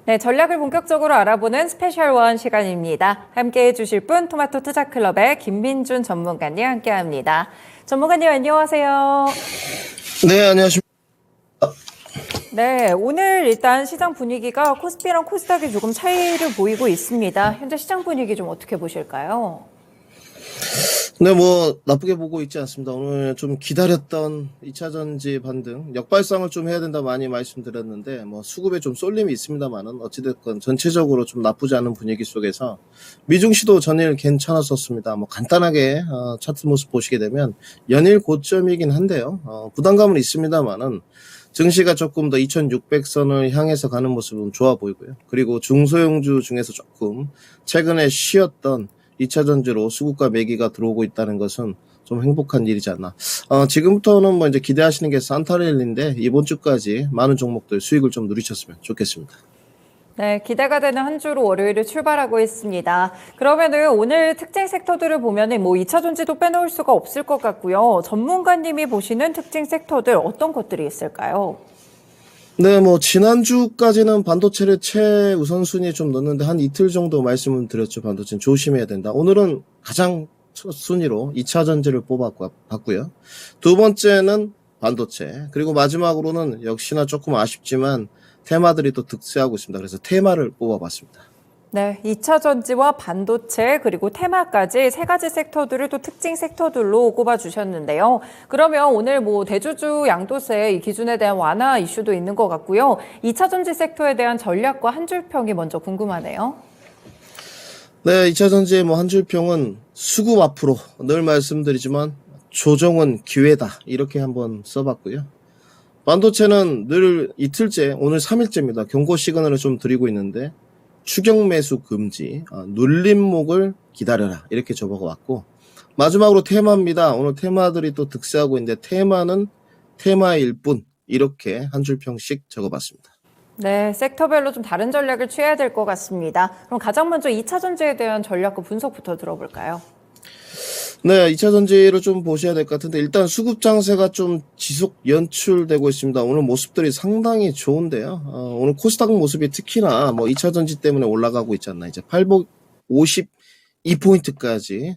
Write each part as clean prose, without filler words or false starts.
네, 전략을 본격적으로 알아보는 스페셜 원 시간입니다. 함께 해주실 분 토마토 투자클럽의 김민준 전문가님 함께합니다. 전문가님 안녕하세요. 네, 안녕하십니까. 네, 오늘 일단 시장 분위기가 코스피랑 코스닥이 조금 차이를 보이고 있습니다. 현재 시장 분위기 좀 어떻게 보실까요? 네, 뭐 나쁘게 보고 있지 않습니다. 오늘 좀 기다렸던 2차 전지 반등, 역발상을 좀 해야 된다 많이 말씀드렸는데 뭐 수급에 좀 쏠림이 있습니다만은 어찌됐건 전체적으로 좀 나쁘지 않은 분위기 속에서 미중시도 전일 괜찮았었습니다. 뭐 간단하게 차트 모습 보시게 되면 연일 고점이긴 한데요. 부담감은 있습니다만은 증시가 조금 더 2600선을 향해서 가는 모습은 좋아 보이고요. 그리고 중소형주 중에서 조금 최근에 쉬었던 2차 전지로 수급과 매기가 들어오고 있다는 것은 좀 행복한 일이지 않나. 지금부터는 뭐 이제 기대하시는 게 산타랠리인데 이번 주까지 많은 종목들 수익을 좀 누리셨으면 좋겠습니다. 네, 기대가 되는 한 주로 월요일을 출발하고 있습니다. 그러면은 오늘 특징 섹터들을 보면은 뭐 2차 전지도 빼놓을 수가 없을 것 같고요. 전문가님이 보시는 특징 섹터들 어떤 것들이 있을까요? 네, 뭐 지난주까지는 반도체를 최우선순위에 좀 넣는데 한 이틀 정도 말씀을 드렸죠. 반도체는 조심해야 된다. 오늘은 가장 첫 순위로 2차 전지를 봤고요. 두 번째는 반도체, 그리고 마지막으로는 역시나 조금 아쉽지만 테마들이 또 득세하고 있습니다. 그래서 테마를 뽑아봤습니다. 네, 2차 전지와 반도체 그리고 테마까지 세 가지 섹터들을 또 특징 섹터들로 꼽아주셨는데요. 그러면 오늘 뭐 대주주 양도세 이 기준에 대한 완화 이슈도 있는 것 같고요. 2차 전지 섹터에 대한 전략과 한 줄 평이 먼저 궁금하네요. 네, 2차 전지의 뭐 한 줄 평은 수급 앞으로 늘 말씀드리지만 조정은 기회다. 이렇게 한번 써봤고요. 반도체는 늘 이틀째, 오늘 3일째입니다. 경고 시그널을 좀 드리고 있는데 추격 매수 금지, 눌림목을 기다려라 이렇게 적어왔고, 마지막으로 테마입니다. 오늘 테마들이 또 득세하고 있는데 테마는 테마일 뿐, 이렇게 한 줄 평씩 적어봤습니다. 네, 섹터별로 좀 다른 전략을 취해야 될 것 같습니다. 그럼 가장 먼저 2차 전지에 대한 전략과 분석부터 들어볼까요? 네, 2차 전지를 좀 보셔야 될 것 같은데 일단 수급 장세가 좀 지속 연출되고 있습니다. 오늘 모습들이 상당히 좋은데요. 오늘 코스닥 모습이 특히나 뭐 2차 전지 때문에 올라가고 있지 않나. 이제 852포인트까지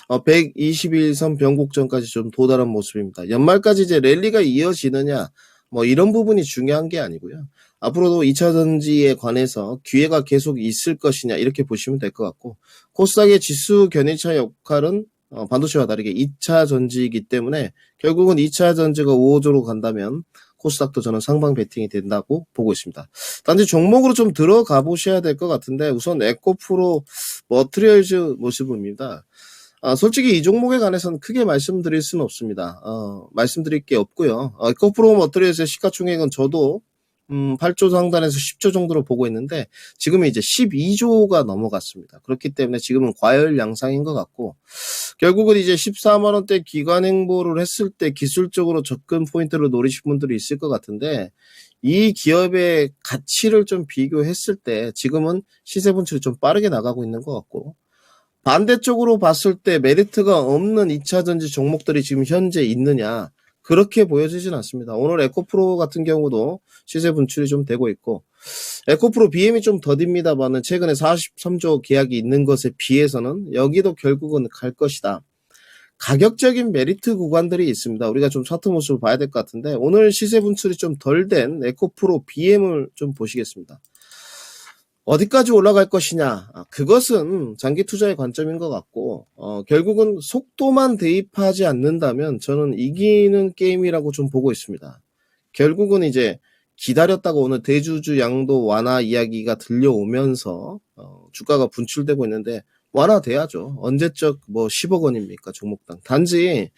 121선 변곡점까지 좀 도달한 모습입니다. 연말까지 이제 랠리가 이어지느냐 뭐 이런 부분이 중요한 게 아니고요. 앞으로도 2차 전지에 관해서 기회가 계속 있을 것이냐 이렇게 보시면 될 것 같고, 코스닥의 지수 견인차 역할은 반도체와 다르게 2차 전지이기 때문에 결국은 2차 전지가 우호적으로 간다면 코스닥도 저는 상방 베팅이 된다고 보고 있습니다. 단지 종목으로 좀 들어가 보셔야 될 것 같은데 우선 에코프로 머트리얼즈 모습입니다. 솔직히 이 종목에 관해서는 크게 말씀드릴 수는 없습니다. 말씀드릴 게 없고요. 에코프로 머트리얼즈의 시가총액은 저도 8조 상단에서 10조 정도로 보고 있는데 지금은 이제 12조가 넘어갔습니다. 그렇기 때문에 지금은 과열 양상인 것 같고, 결국은 이제 14만 원대 기관 행보를 했을 때 기술적으로 접근 포인트를 노리신 분들이 있을 것 같은데, 이 기업의 가치를 좀 비교했을 때 지금은 시세 분출이 좀 빠르게 나가고 있는 것 같고, 반대쪽으로 봤을 때 메리트가 없는 2차 전지 종목들이 지금 현재 있느냐, 그렇게 보여지진 않습니다. 오늘 에코프로 같은 경우도 시세 분출이 좀 되고 있고, 에코프로 BM이 좀 더딥니다만은 최근에 43조 계약이 있는 것에 비해서는 여기도 결국은 갈 것이다. 가격적인 메리트 구간들이 있습니다. 우리가 좀 차트 모습을 봐야 될 것 같은데 오늘 시세 분출이 좀 덜 된 에코프로 BM을 좀 보시겠습니다. 어디까지 올라갈 것이냐, 그것은 장기 투자의 관점인 것 같고, 결국은 속도만 대입하지 않는다면 저는 이기는 게임이라고 좀 보고 있습니다. 결국은 이제 기다렸다가 오늘 대주주 양도 완화 이야기가 들려오면서 주가가 분출되고 있는데 완화돼야죠. 언제적 뭐 10억 원입니까 종목당. 단지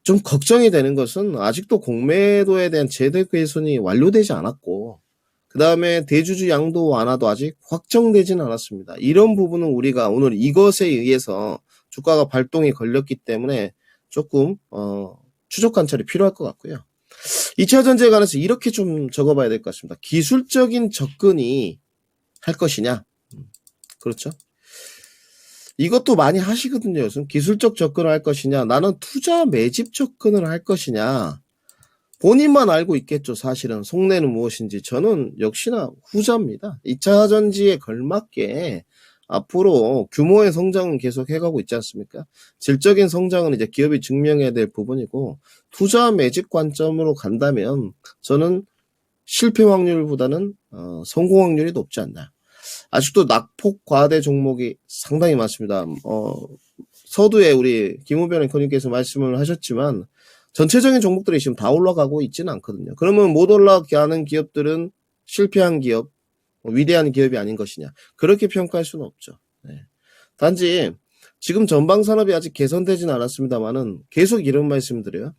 좀 걱정이 되는 것은 아직도 공매도에 대한 제도 개선이 완료되지 않았고, 그 다음에 대주주 양도 완화도 아직 확정되지는 않았습니다. 이런 부분은 우리가 오늘 이것에 의해서 주가가 발동이 걸렸기 때문에 조금 추적 관찰이 필요할 것 같고요. 2차 전지에 관해서 이렇게 좀 적어봐야 될 것 같습니다. 기술적인 접근이 할 것이냐. 그렇죠. 이것도 많이 하시거든요. 요즘 기술적 접근을 할 것이냐, 나는 투자 매집 접근을 할 것이냐. 본인만 알고 있겠죠. 사실은 속내는 무엇인지. 저는 역시나 후자입니다. 2차 전지에 걸맞게 앞으로 규모의 성장은 계속 해가고 있지 않습니까? 질적인 성장은 이제 기업이 증명해야 될 부분이고, 투자 매집 관점으로 간다면 저는 실패 확률보다는 성공 확률이 높지 않나. 아직도 낙폭 과대 종목이 상당히 많습니다. 서두에 우리 김우변 앵커님께서 말씀을 하셨지만 전체적인 종목들이 지금 다 올라가고 있지는 않거든요. 그러면 못 올라가는 기업들은 실패한 기업, 위대한 기업이 아닌 것이냐. 그렇게 평가할 수는 없죠. 네. 단지 지금 전방산업이 아직 개선되지는 않았습니다만은 계속 이런 말씀 드려요.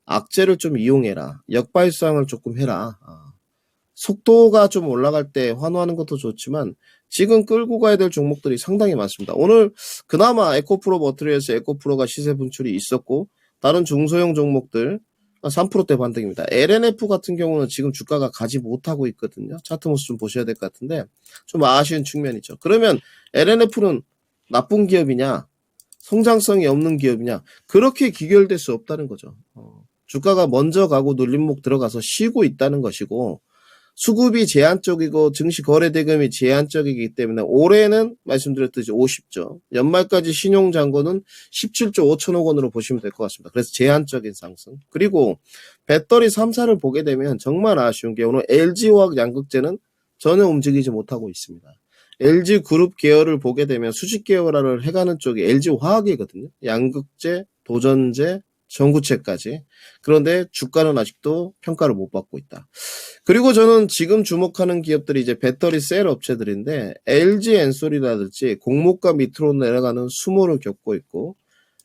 악재를 좀 이용해라. 역발상을 조금 해라. 속도가 좀 올라갈 때 환호하는 것도 좋지만 지금 끌고 가야 될 종목들이 상당히 많습니다. 오늘 그나마 에코프로 머트리얼스 에코프로가 시세 분출이 있었고 다른 중소형 종목들 3%대 반등입니다. LNF 같은 경우는 지금 주가가 가지 못하고 있거든요. 차트 모습 좀 보셔야 될 것 같은데 좀 아쉬운 측면이죠. 그러면 LNF는 나쁜 기업이냐? 성장성이 없는 기업이냐? 그렇게 귀결될 수 없다는 거죠. 주가가 먼저 가고 눌림목 들어가서 쉬고 있다는 것이고 수급이 제한적이고 증시 거래 대금이 제한적이기 때문에 올해는 말씀드렸듯이 50조, 연말까지 신용 잔고는 17조 5천억 원으로 보시면 될 것 같습니다. 그래서 제한적인 상승. 그리고 배터리 3사를 보게 되면 정말 아쉬운 게 오늘 LG화학 양극재는 전혀 움직이지 못하고 있습니다. LG그룹 계열을 보게 되면 수직 계열화를 해가는 쪽이 LG화학이거든요. 양극재, 도전재, 전구체까지. 그런데 주가는 아직도 평가를 못 받고 있다. 그리고 저는 지금 주목하는 기업들이 이제 배터리 셀 업체들인데 LG 엔솔이라든지 공모가 밑으로 내려가는 수모를 겪고 있고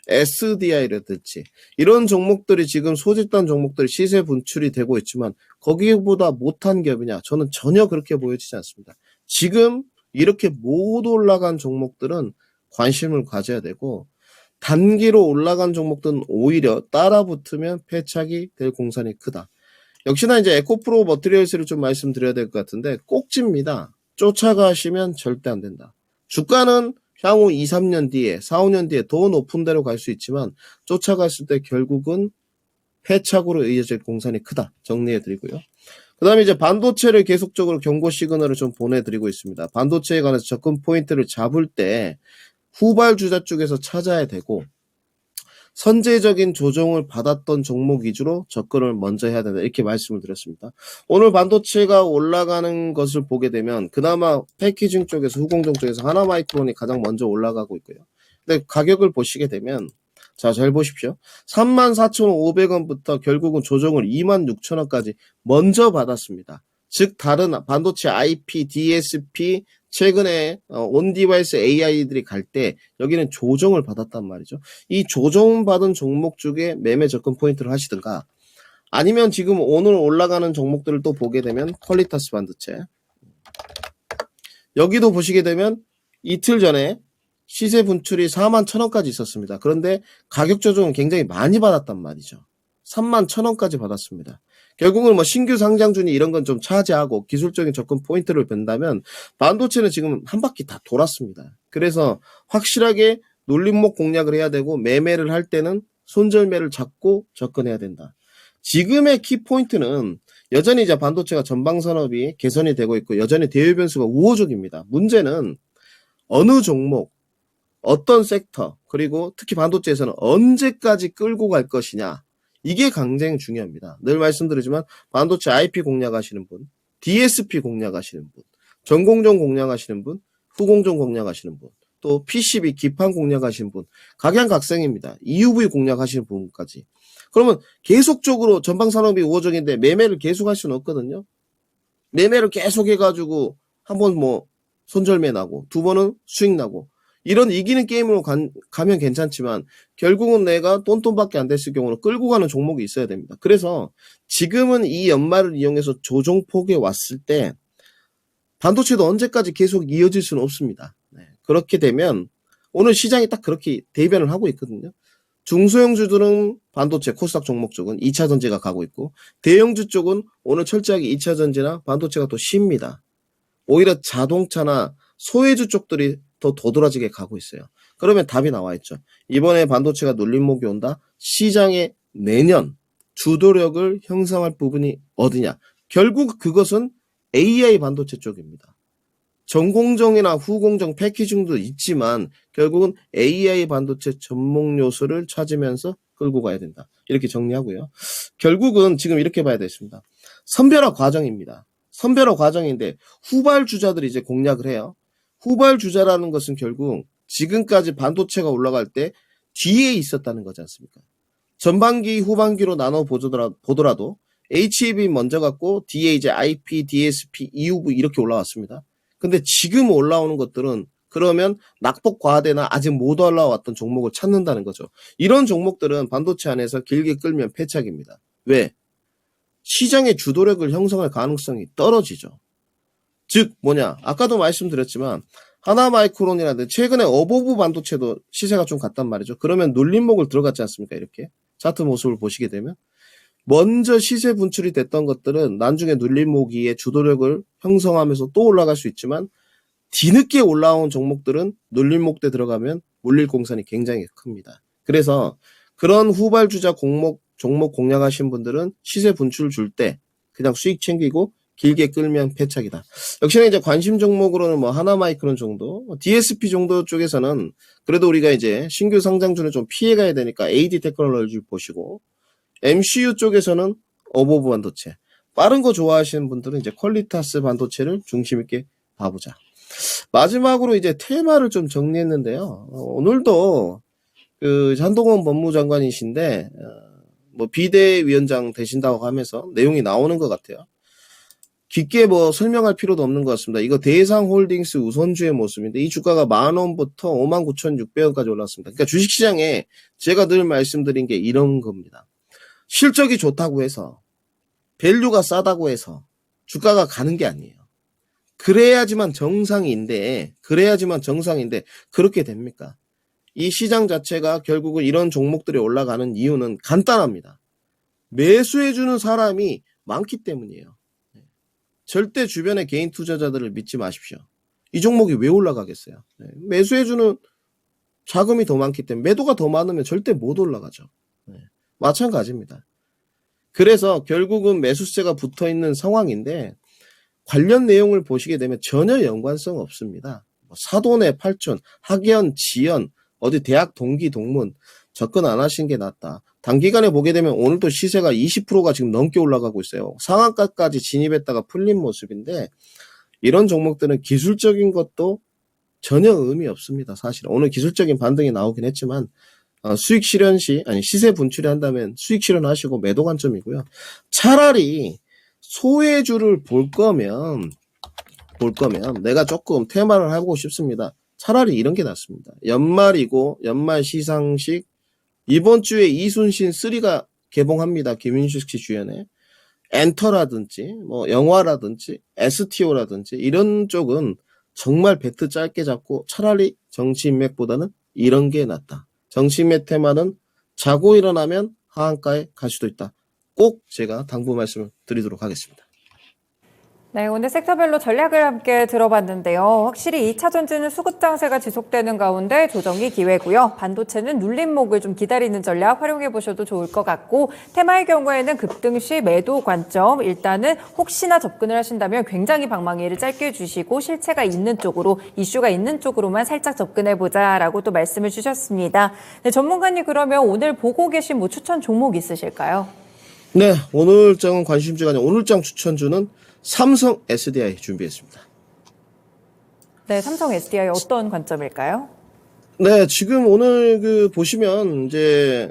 SDI라든지 이런 종목들이 지금 소집단 종목들이 시세 분출이 되고 있지만 거기보다 못한 기업이냐? 저는 전혀 그렇게 보여지지 않습니다. 지금 이렇게 못 올라간 종목들은 관심을 가져야 되고 단기로 올라간 종목들은 오히려 따라붙으면 패착이 될 공산이 크다. 역시나 이제 에코프로 머트리얼스를 좀 말씀드려야 될 것 같은데 꼭지입니다. 쫓아가시면 절대 안 된다. 주가는 향후 2, 3년 뒤에 4, 5년 뒤에 더 높은 데로 갈 수 있지만 쫓아갔을 때 결국은 패착으로 이어질 공산이 크다. 정리해드리고요. 그 다음에 이제 반도체를 계속적으로 경고 시그널을 좀 보내드리고 있습니다. 반도체에 관해서 접근 포인트를 잡을 때 후발주자 쪽에서 찾아야 되고 선제적인 조정을 받았던 종목 위주로 접근을 먼저 해야 된다. 이렇게 말씀을 드렸습니다. 오늘 반도체가 올라가는 것을 보게 되면 그나마 패키징 쪽에서 후공정 쪽에서 하나마이크론이 가장 먼저 올라가고 있고요. 근데 가격을 보시게 되면 자, 잘 보십시오. 34,500원부터 결국은 조정을 26,000원까지 먼저 받았습니다. 즉 다른 반도체 IP, DSP 최근에 온디바이스 AI들이 갈 때 여기는 조정을 받았단 말이죠. 이 조정받은 종목 쪽에 매매 접근 포인트를 하시든가 아니면 지금 오늘 올라가는 종목들을 또 보게 되면 퀄리타스 반도체 여기도 보시게 되면 이틀 전에 시세 분출이 41,000원까지 있었습니다. 그런데 가격 조정은 굉장히 많이 받았단 말이죠. 31,000원까지 받았습니다. 결국은 뭐 신규 상장준이 이런 건 좀 차지하고 기술적인 접근 포인트를 뺀다면 반도체는 지금 한 바퀴 다 돌았습니다. 그래서 확실하게 눌림목 공략을 해야 되고 매매를 할 때는 손절매를 잡고 접근해야 된다. 지금의 키포인트는 여전히 이제 반도체가 전방산업이 개선이 되고 있고 여전히 대외 변수가 우호적입니다. 문제는 어느 종목, 어떤 섹터, 그리고 특히 반도체에서는 언제까지 끌고 갈 것이냐. 이게 굉장히 중요합니다. 늘 말씀드리지만 반도체 IP 공략하시는 분, DSP 공략하시는 분, 전공정 공략하시는 분, 후공정 공략하시는 분, 또 PCB 기판 공략하시는 분, 각양각색입니다. EUV 공략하시는 분까지. 그러면 계속적으로 전방산업이 우호적인데 매매를 계속할 수는 없거든요. 매매를 계속 해가지고 한 번 뭐 손절매 나고 두 번은 수익 나고 이런 이기는 게임으로 가면 괜찮지만 결국은 내가 돈돈밖에 안 됐을 경우는 끌고 가는 종목이 있어야 됩니다. 그래서 지금은 이 연말을 이용해서 조정폭에 왔을 때 반도체도 언제까지 계속 이어질 수는 없습니다. 네. 그렇게 되면 오늘 시장이 딱 그렇게 대변을 하고 있거든요. 중소형주들은 반도체 코스닥 종목 쪽은 2차 전지가 가고 있고 대형주 쪽은 오늘 철저하게 2차 전지나 반도체가 더 쉽니다. 오히려 자동차나 소외주 쪽들이 더 도드라지게 가고 있어요. 그러면 답이 나와 있죠. 이번에 반도체가 눌림목이 온다. 시장에 내년 주도력을 형성할 부분이 어디냐? 결국 그것은 AI 반도체 쪽입니다. 전공정이나 후공정 패키징도 있지만 결국은 AI 반도체 접목 요소를 찾으면서 끌고 가야 된다. 이렇게 정리하고요. 결국은 지금 이렇게 봐야 되겠습니다. 선별화 과정입니다. 선별화 과정인데 후발 주자들이 이제 공략을 해요. 후발 주자라는 것은 결국 지금까지 반도체가 올라갈 때 뒤에 있었다는 거지 않습니까? 전반기, 후반기로 나눠 보더라도 HEV 먼저 갔고 뒤에 이제 IP, DSP, EUV 이렇게 올라왔습니다. 근데 지금 올라오는 것들은 그러면 낙폭 과대나 아직 못 올라왔던 종목을 찾는다는 거죠. 이런 종목들은 반도체 안에서 길게 끌면 패착입니다. 왜? 시장의 주도력을 형성할 가능성이 떨어지죠. 즉 뭐냐? 아까도 말씀드렸지만 하나마이크론이라든지 최근에 어보브 반도체도 시세가 좀 갔단 말이죠. 그러면 눌림목을 들어갔지 않습니까? 이렇게 차트 모습을 보시게 되면 먼저 시세 분출이 됐던 것들은 나중에 눌림목 위에 주도력을 형성하면서 또 올라갈 수 있지만 뒤늦게 올라온 종목들은 눌림목 때 들어가면 물릴 공산이 굉장히 큽니다. 그래서 그런 후발 주자 종목 공략하신 분들은 시세 분출 줄 때 그냥 수익 챙기고 길게 끌면 패착이다. 역시나 이제 관심 종목으로는 뭐 하나마이크론 정도, DSP 정도 쪽에서는 그래도 우리가 이제 신규 상장주는 좀 피해가야 되니까 AD 테크놀로지 보시고, MCU 쪽에서는 어보브 반도체, 빠른 거 좋아하시는 분들은 이제 퀄리타스 반도체를 중심 있게 봐보자. 마지막으로 이제 테마를 좀 정리했는데요. 오늘도 그 한동훈 법무장관이신데 뭐 비대위원장 되신다고 하면서 내용이 나오는 것 같아요. 깊게 뭐 설명할 필요도 없는 것 같습니다. 이거 대상홀딩스 우선주의 모습인데 이 주가가 10,000원부터 59,600원까지 올랐습니다. 그러니까 주식시장에 제가 늘 말씀드린 게 이런 겁니다. 실적이 좋다고 해서 밸류가 싸다고 해서 주가가 가는 게 아니에요. 그래야지만 정상인데 그렇게 됩니까? 이 시장 자체가 결국은 이런 종목들이 올라가는 이유는 간단합니다. 매수해주는 사람이 많기 때문이에요. 절대 주변의 개인 투자자들을 믿지 마십시오. 이 종목이 왜 올라가겠어요? 매수해주는 자금이 더 많기 때문에 매도가 더 많으면 절대 못 올라가죠. 마찬가지입니다. 그래서 결국은 매수세가 붙어있는 상황인데 관련 내용을 보시게 되면 전혀 연관성 없습니다. 사돈의 팔촌, 학연, 지연, 어디 대학 동기, 동문 접근 안 하신 게 낫다. 단기간에 보게 되면 오늘도 시세가 20%가 지금 넘게 올라가고 있어요. 상한가까지 진입했다가 풀린 모습인데 이런 종목들은 기술적인 것도 전혀 의미 없습니다. 사실 오늘 기술적인 반등이 나오긴 했지만 수익 실현 시 시세 분출이 한다면 수익 실현하시고 매도 관점이고요. 차라리 소외주를 볼 거면 내가 조금 테마를 하고 싶습니다. 차라리 이런 게 낫습니다. 연말이고 연말 시상식 이번 주에 이순신 3가 개봉합니다. 김윤식 씨 주연에. 엔터라든지 뭐 영화라든지 STO라든지 이런 쪽은 정말 배트 짧게 잡고 차라리 정치인맥보다는 이런 게 낫다. 정치인맥 테마는 자고 일어나면 하한가에 갈 수도 있다. 꼭 제가 당부 말씀을 드리도록 하겠습니다. 네, 오늘 섹터별로 전략을 함께 들어봤는데요. 확실히 2차 전지는 수급 장세가 지속되는 가운데 조정이 기회고요. 반도체는 눌림목을 좀 기다리는 전략 활용해 보셔도 좋을 것 같고 테마의 경우에는 급등 시 매도 관점 일단은 혹시나 접근을 하신다면 굉장히 방망이를 짧게 주시고 실체가 있는 쪽으로 이슈가 있는 쪽으로만 살짝 접근해 보자라고 또 말씀을 주셨습니다. 네, 전문가님 그러면 오늘 보고 계신 뭐 추천 종목 있으실까요? 네, 오늘장은 관심주가 아니라 오늘장 추천주는 삼성 SDI 준비했습니다. 네, 삼성 SDI 어떤 관점일까요? 네, 지금 오늘 보시면 이제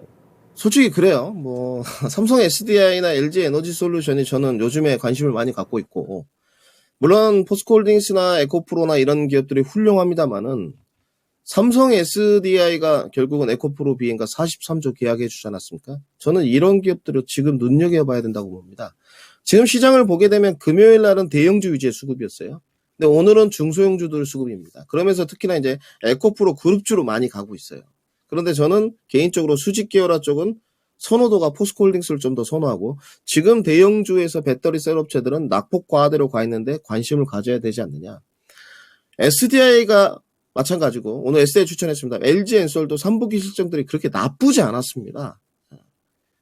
솔직히 그래요. 뭐 삼성 SDI나 LG 에너지 솔루션이 저는 요즘에 관심을 많이 갖고 있고 물론 포스코홀딩스나 에코프로나 이런 기업들이 훌륭합니다만은 삼성 SDI가 결국은 에코프로 비행가 43조 계약해 주지 않았습니까? 저는 이런 기업들을 지금 눈여겨봐야 된다고 봅니다. 지금 시장을 보게 되면 금요일 날은 대형주 위주의 수급이었어요. 근데 오늘은 중소형주들 수급입니다. 그러면서 특히나 이제 에코프로 그룹주로 많이 가고 있어요. 그런데 저는 개인적으로 수직 계열화 쪽은 선호도가 포스코홀딩스를 좀 더 선호하고 지금 대형주에서 배터리 셀 업체들은 낙폭 과대로 가 있는데 관심을 가져야 되지 않느냐. SDI가 마찬가지고 오늘 SDI 추천했습니다. LG 엔솔도 3분기 실적들이 그렇게 나쁘지 않았습니다.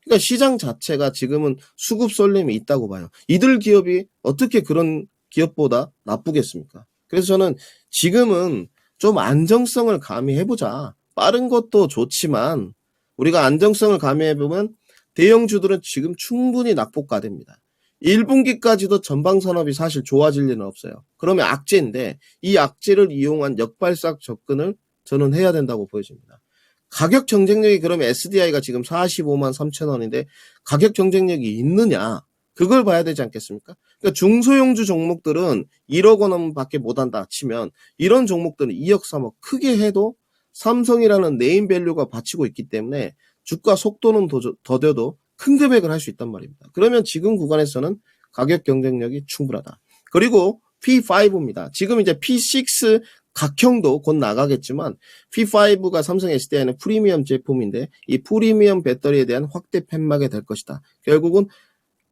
그러니까 시장 자체가 지금은 수급 쏠림이 있다고 봐요. 이들 기업이 어떻게 그런 기업보다 나쁘겠습니까? 그래서 저는 지금은 좀 안정성을 가미해보자. 빠른 것도 좋지만 우리가 안정성을 가미해보면 대형주들은 지금 충분히 낙폭가됩니다. 1분기까지도 전방산업이 사실 좋아질 리는 없어요. 그러면 악재인데 이 악재를 이용한 역발상 접근을 저는 해야 된다고 보여집니다. 가격 경쟁력이 그러면 SDI가 지금 45만 3천 원인데 가격 경쟁력이 있느냐? 그걸 봐야 되지 않겠습니까? 그러니까 중소형주 종목들은 1억 원밖에 못한다 치면 이런 종목들은 2억 3억 크게 해도 삼성이라는 네임밸류가 받치고 있기 때문에 주가 속도는 더뎌도 큰 금액을 할 수 있단 말입니다. 그러면 지금 구간에서는 가격 경쟁력이 충분하다. 그리고 P5입니다. 지금 이제 P6 각형도 곧 나가겠지만 P5가 삼성 SDI는 프리미엄 제품인데 이 프리미엄 배터리에 대한 확대 팹막이 될 것이다. 결국은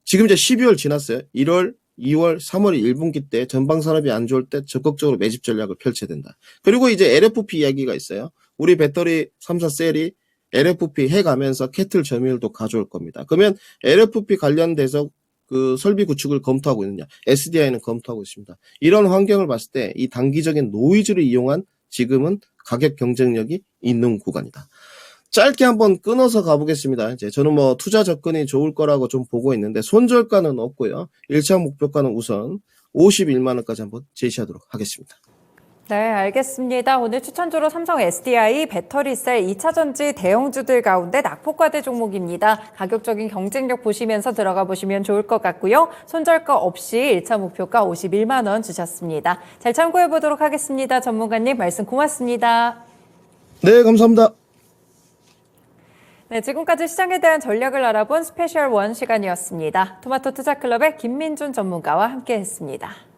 지금 이제 12월 지났어요. 1월, 2월, 3월 1분기 때 전방산업이 안 좋을 때 적극적으로 매집 전략을 펼쳐야 된다. 그리고 이제 LFP 이야기가 있어요. 우리 배터리 3사 셀이 LFP 해가면서 캐틀 점유율도 가져올 겁니다. 그러면 LFP 관련돼서 그 설비 구축을 검토하고 있느냐? SDI는 검토하고 있습니다. 이런 환경을 봤을 때 이 단기적인 노이즈를 이용한 지금은 가격 경쟁력이 있는 구간이다. 짧게 한번 끊어서 가보겠습니다. 이제 저는 뭐 투자 접근이 좋을 거라고 좀 보고 있는데 손절가는 없고요. 1차 목표가는 우선 51만 원까지 한번 제시하도록 하겠습니다. 네, 알겠습니다. 오늘 추천주로 삼성 SDI 배터리셀 2차전지 대형주들 가운데 낙폭과대 종목입니다. 가격적인 경쟁력 보시면서 들어가 보시면 좋을 것 같고요. 손절가 없이 1차 목표가 51만 원 주셨습니다. 잘 참고해 보도록 하겠습니다. 전문가님 말씀 고맙습니다. 네, 감사합니다. 네, 지금까지 시장에 대한 전략을 알아본 스페셜 원 시간이었습니다. 토마토 투자클럽의 김민준 전문가와 함께했습니다.